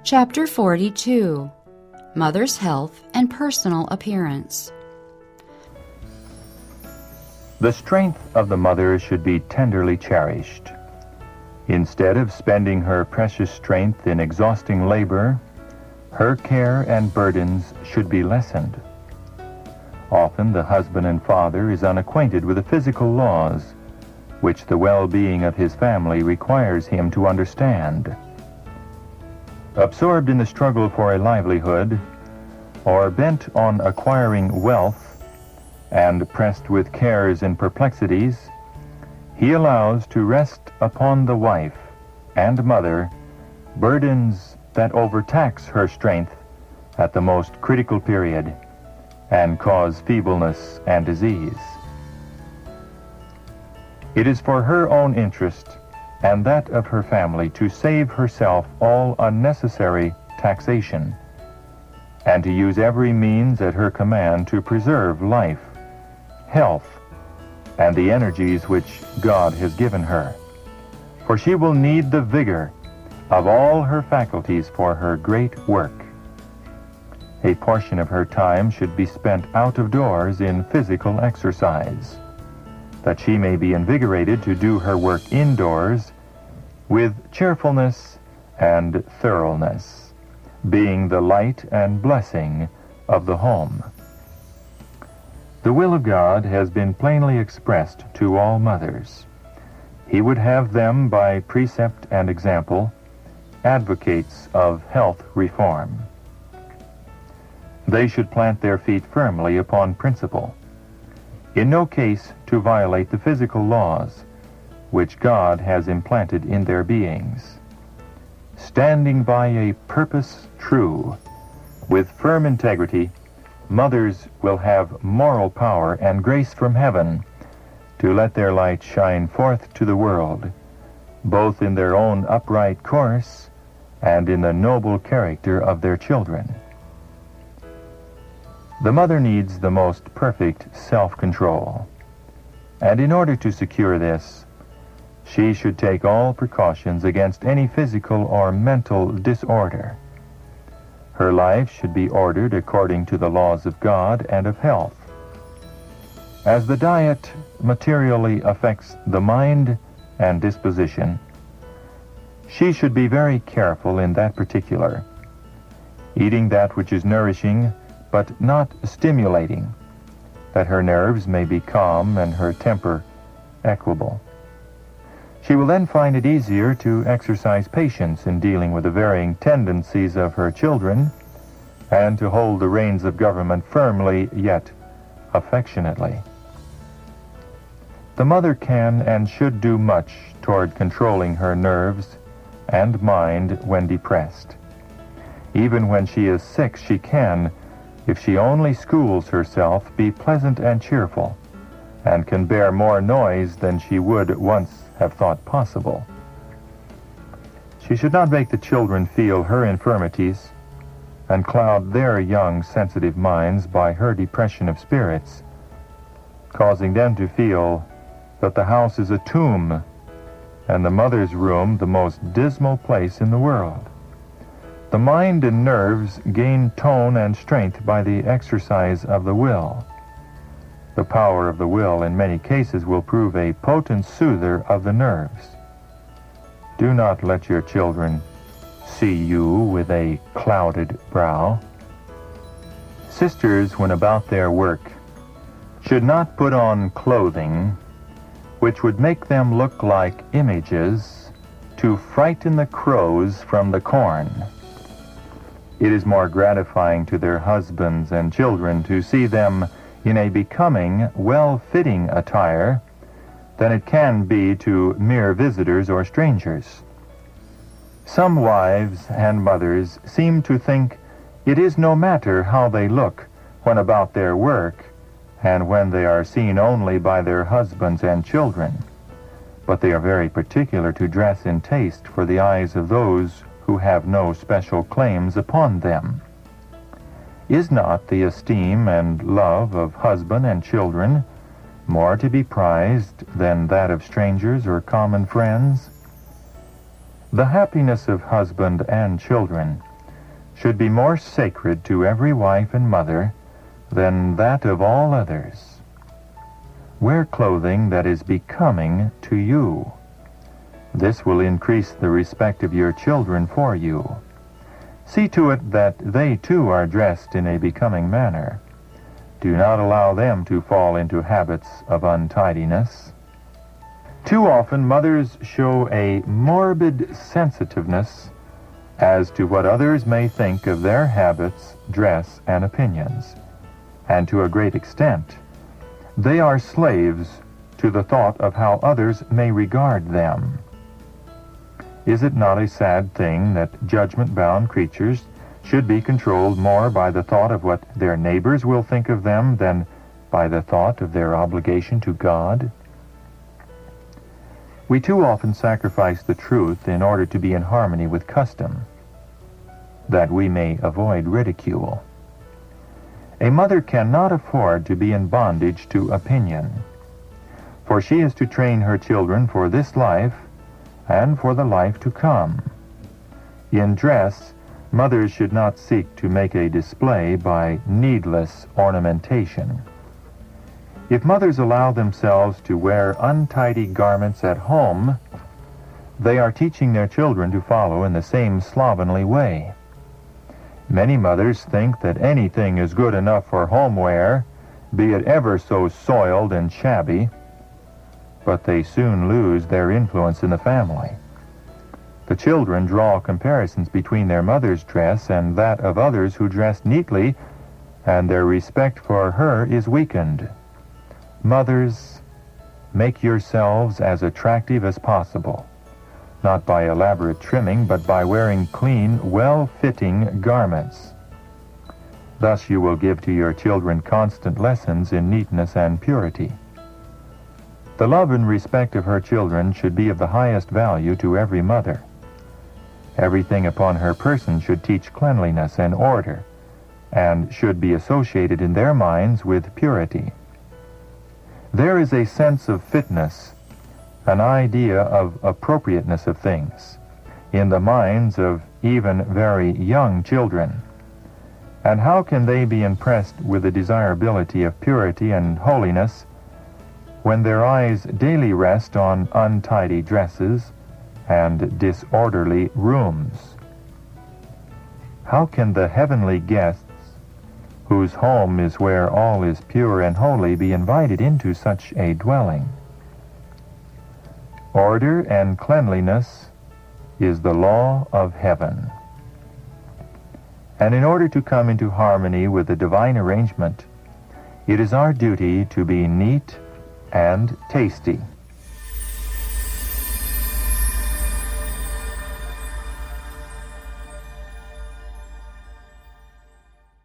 Chapter 42. Mother's Health and Personal Appearance. The strength of the mother should be tenderly cherished. Instead of spending her precious strength in exhausting labor, her care and burdens should be lessened. Often the husband and father is unacquainted with the physical laws which the well-being of his family requires him to understand. Absorbed in the struggle for a livelihood, or bent on acquiring wealth, and pressed with cares and perplexities, he allows to rest upon the wife and mother burdens that overtax her strength at the most critical period and cause feebleness and disease. It is for her own interest and that of her family to save herself all unnecessary taxation and to use every means at her command to preserve life, health, and the energies which God has given her. For she will need the vigor of all her faculties for her great work. A portion of her time should be spent out of doors in physical exercise, that she may be invigorated to do her work indoors with cheerfulness and thoroughness, being the light and blessing of the home. The will of God has been plainly expressed to all mothers. He would have them, by precept and example, advocates of health reform. They should plant their feet firmly upon principle, in no case to violate the physical laws which God has implanted in their beings. Standing by a purpose true, with firm integrity, mothers will have moral power and grace from heaven to let their light shine forth to the world, both in their own upright course and in the noble character of their children. The mother needs the most perfect self-control, and in order to secure this, she should take all precautions against any physical or mental disorder. Her life should be ordered according to the laws of God and of health. As the diet materially affects the mind and disposition, she should be very careful in that particular, eating that which is nourishing but not stimulating, that her nerves may be calm and her temper equable. She will then find it easier to exercise patience in dealing with the varying tendencies of her children and to hold the reins of government firmly yet affectionately. The mother can and should do much toward controlling her nerves and mind when depressed. Even when she is sick, she can, if she only schools herself, be pleasant and cheerful, and can bear more noise than she would once have thought possible. She should not make the children feel her infirmities and cloud their young, sensitive minds by her depression of spirits, causing them to feel that the house is a tomb and the mother's room the most dismal place in the world. The mind and nerves gain tone and strength by the exercise of the will. The power of the will in many cases will prove a potent soother of the nerves. Do not let your children see you with a clouded brow. Sisters, when about their work, should not put on clothing which would make them look like images to frighten the crows from the corn. It is more gratifying to their husbands and children to see them in a becoming, well-fitting attire than it can be to mere visitors or strangers. Some wives and mothers seem to think it is no matter how they look when about their work and when they are seen only by their husbands and children, but they are very particular to dress in taste for the eyes of those who have no special claims upon them. Is not the esteem and love of husband and children more to be prized than that of strangers or common friends? The happiness of husband and children should be more sacred to every wife and mother than that of all others. Wear clothing that is becoming to you. This will increase the respect of your children for you. See to it that they too are dressed in a becoming manner. Do not allow them to fall into habits of untidiness. Too often mothers show a morbid sensitiveness as to what others may think of their habits, dress, and opinions. And to a great extent, they are slaves to the thought of how others may regard them. Is it not a sad thing that judgment-bound creatures should be controlled more by the thought of what their neighbors will think of them than by the thought of their obligation to God? We too often sacrifice the truth in order to be in harmony with custom, that we may avoid ridicule. A mother cannot afford to be in bondage to opinion, for she is to train her children for this life and for the life to come. In dress, mothers should not seek to make a display by needless ornamentation. If mothers allow themselves to wear untidy garments at home, they are teaching their children to follow in the same slovenly way. Many mothers think that anything is good enough for home wear, be it ever so soiled and shabby, but they soon lose their influence in the family. The children draw comparisons between their mother's dress and that of others who dress neatly, and their respect for her is weakened. Mothers, make yourselves as attractive as possible, not by elaborate trimming, but by wearing clean, well-fitting garments. Thus you will give to your children constant lessons in neatness and purity. The love and respect of her children should be of the highest value to every mother. Everything upon her person should teach cleanliness and order, and should be associated in their minds with purity. There is a sense of fitness, an idea of appropriateness of things, in the minds of even very young children. And how can they be impressed with the desirability of purity and holiness when their eyes daily rest on untidy dresses and disorderly rooms? How can the heavenly guests, whose home is where all is pure and holy, be invited into such a dwelling? Order and cleanliness is the law of heaven. And in order to come into harmony with the divine arrangement, it is our duty to be neat and tasty.